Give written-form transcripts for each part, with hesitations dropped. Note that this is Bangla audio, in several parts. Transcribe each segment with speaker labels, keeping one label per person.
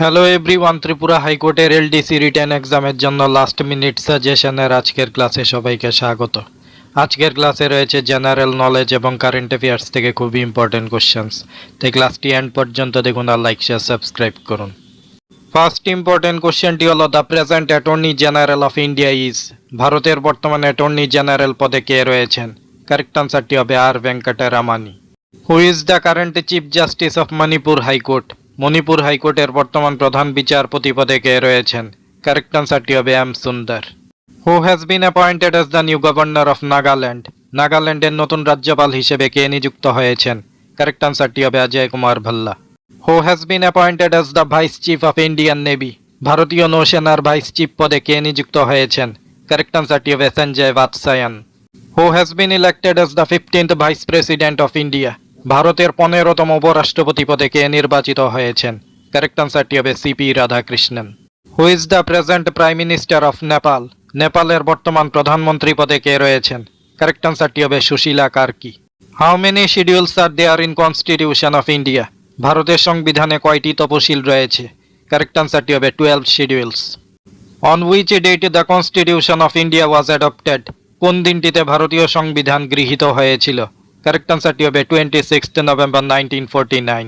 Speaker 1: হ্যালো এভরিওয়ান, ত্রিপুরা হাইকোর্টের এলডিসি রিটেন এক্সামের জন্য লাস্ট মিনিট সাজেশনের আজকের ক্লাসে সবাইকে স্বাগত। আজকের ক্লাসে রয়েছে জেনারেল নলেজ এবং কারেন্ট অ্যাফেয়ার্স থেকে খুবই ইম্পর্টেন্ট কোশ্চেন্স। তাই ক্লাসটি এন্ড পর্যন্ত দেখুন আর লাইক শেয়ার সাবস্ক্রাইব করুন। ফার্স্ট ইম্পর্টেন্ট কোশ্চেনটি হলো the present attorney general of India is. ভারতের বর্তমান অ্যাটর্নি জেনারেল পদে কে রয়েছেন? কারেক্ট আনসারটি হবে R Venkataramani. Who is the current chief justice of Manipur high court? Manipur হাইকোর্টের বর্তমান প্রধান বিচারপতি পদে কে রয়েছেন? কারেক্ট আনসারটি হবে এম সুন্দর। হু has been appointed as the new governor of Nagaland? নাগাল্যান্ডের নতুন রাজ্যপাল হিসেবে কে নিযুক্ত হয়েছেন? কারেক্ট আনসারটি হবে অজয় কুমার ভাল্লা। হু has been appointed as the vice chief of Indian navy? ভারতীয় নৌসেনার ভাইস চিফ পদে কে নিযুক্ত হয়েছেন? কারেক্ট আনসারটি হবে Sanjay Vatsayan. Who has been elected as the 15th vice president of India? ভারতের 15তম উপরাষ্ট্রপতি পদে কে নির্বাচিত হয়েছেন? কারেক্ট আনসারটি হবে CP Radhakrishnan. Who is the present prime minister of Nepal? নেপালের বর্তমান প্রধানমন্ত্রী পদে কে রয়েছেন? কারেক্ট আনসারটি হবে Sushila Karki. How many schedules are there in constitution of India? ভারতের সংবিধানে কয়টি তপশিল রয়েছে? কারেক্ট আনসারটি হবে 12 schedules. On which date the constitution of India was adopted? কোন দিনটিতে ভারতীয় সংবিধান গৃহীত হয়েছিল? কারেক্ট আনসারটি হবে 26 November 1949।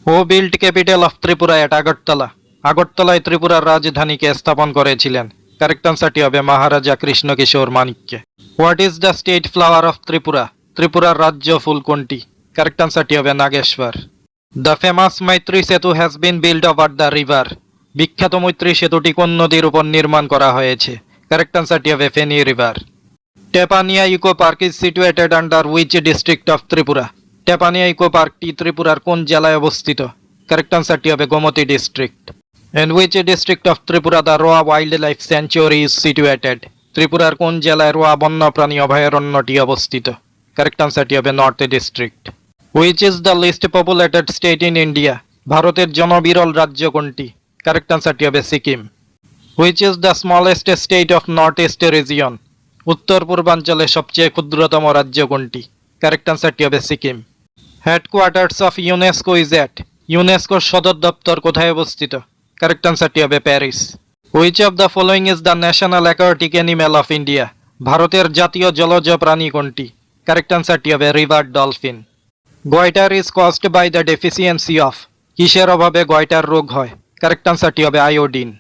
Speaker 1: Who built capital of Tripura at Agartala? আগরতলায় ত্রিপুরার রাজধানীকে স্থাপন করেছিলেন? কারেক্ট আনসারটি হবে Maharaja Krishna Kishore Manikya. What is the state flower of Tripura? ত্রিপুরার রাজ্য ফুল কোনটি? কারেক্ট আনসারটি হবে নাগেশ্বর। দ্য ফেমাস মৈত্রী সেতু has been build over the river? বিখ্যাত মৈত্রী সেতুটি কোন নদীর উপর নির্মাণ করা হয়েছে? কারেক্ট আনসারটি হবে Feni river. Tepania eco park is situated under which district of Tripura? Tepania eco পার্কটি ত্রিপুরার কোন জেলায় অবস্থিত? কারেক্ট আনসারটি হবে Gomati district. In which district of Tripura the Rowa wildlife sanctuary is situated? ত্রিপুরার কোন জেলায় রোয়া বন্যপ্রাণী অভয়ারণ্যটি অবস্থিত? কারেক্ট আনসারটি হবে north district. Which is the least populated state in India? ভারতের জনবিরল রাজ্য কোনটি? কারেক্ট আনসারটি হবে Sikkim. Which is the smallest state of north east region? উত্তর পূর্বাঞ্চলের সবচেয়ে ক্ষুদ্রতম রাজ্য কোনটি? কারেক্ট আনসারটি হবে Sikkim. Headquarters of UNESCO is at? ইউনেস্কোর সদর দপ্তর কোথায় অবস্থিত? কারেক্ট আনসারটি হবে Paris. Which of the following is the national aquatic animal of India? ভারতের জাতীয় জলজ প্রাণী কোনটি? কারেক্ট আনসারটি হবে river dolphin. Goitre is caused by the deficiency of? কিসের অভাবে গয়টার রোগ হয়? কারেক্ট আনসারটি হবে iodine.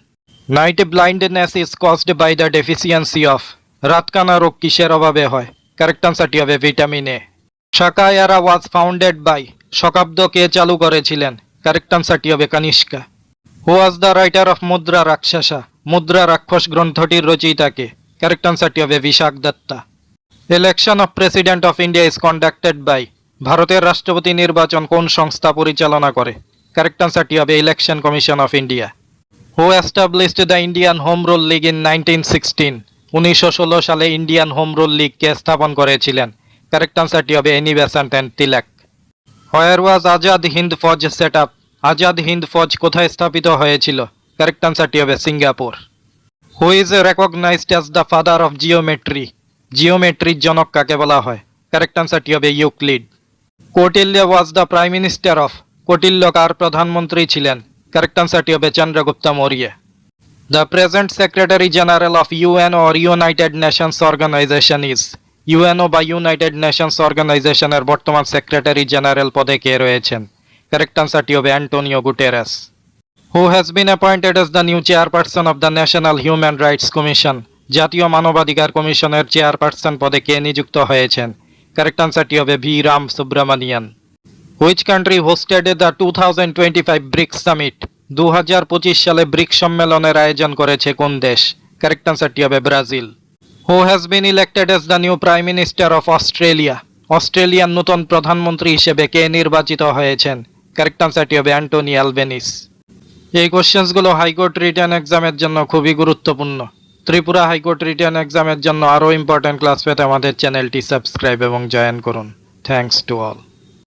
Speaker 1: Night blindness is caused by the deficiency of? রাতকানা রোগ কিসের অভাবে হয়? কারেক্ট আনসারটি হবে vitamin A. Saka era was founded by? শকাব্দ কে চালু করেছিলেন? কারেক্ট আনসারটি হবে Kanishka. Who was the writer of Mudra Rakshasa? মুদ্রা রাক্ষস গ্রন্থটির রচয়িতা কে? কারেক্ট আনসারটি হবে Vishakh Datta. Election of president of India is conducted by? ভারতের রাষ্ট্রপতি নির্বাচন কোন সংস্থা পরিচালনা করে? কারেক্ট আনসারটি হবে election commission of India. Who established the Indian home rule league in 1916? 1916 সালে ইন্ডিয়ান হোম রুল লীগ কে স্থাপন করেছিলেন? কারেক্ট আনসারটি হবে Annie Besant and Tilak. Where was Azad Hind Fauj set up? Azad Hind Fauj কোথায় স্থাপিত হয়েছিল? কারেক্ট আনসারটি হবে Singapore. Who is recognised as the father of geometry? জিওমেট্রির জনক কাকে বলা হয়? কারেক্ট আনসারটি হবে Euclid. Kautilya was the prime minister of? Kautilya কার প্রধানমন্ত্রী ছিলেন? কারেক্ট আনসারটি হবে Chandragupta Maurya. The present Secretary General of UN or United Nations Organization is? UNO বা ইউনাইটেড নেশনস অর্গানাইজেশনের বর্তমান সেক্রেটারি জেনারেল পদে কে রয়েছেন? কারেক্ট আনসারটি হবে Antonio Guterres. Who has been appointed as the new chairperson of the national human rights commission? জাতীয় মানবাধিকার কমিশনের চেয়ারপারসন পদে কে নিযুক্ত হয়েছেন? কারেক্ট আনসারটি হবে V Ram Subramanian. Which country hosted the 2025 BRICS summit? 2025 সালে ব্রিক্স সম্মেলনের আয়োজন করেছে কোন দেশ? কারেক্ট আনসারটি হবে Brazil. Who has been elected as the new prime minister of Australia? অস্ট্রেলিয়ার নতুন প্রধানমন্ত্রী হিসেবে কে নির্বাচিত হয়েছেন? কারেক্ট আনসারটি হবে অ্যান্টনি অ্যালবেনিস। এই কোশ্চেন্সগুলো হাইকোর্ট রিটার্ন এক্সামের জন্য খুবই গুরুত্বপূর্ণ। ত্রিপুরা হাইকোর্ট রিটার্ন এক্সামের জন্য আরও ইম্পর্টেন্ট ক্লাস পেতে আমাদের চ্যানেলটি সাবস্ক্রাইব এবং জয়েন করুন। Thanks to all.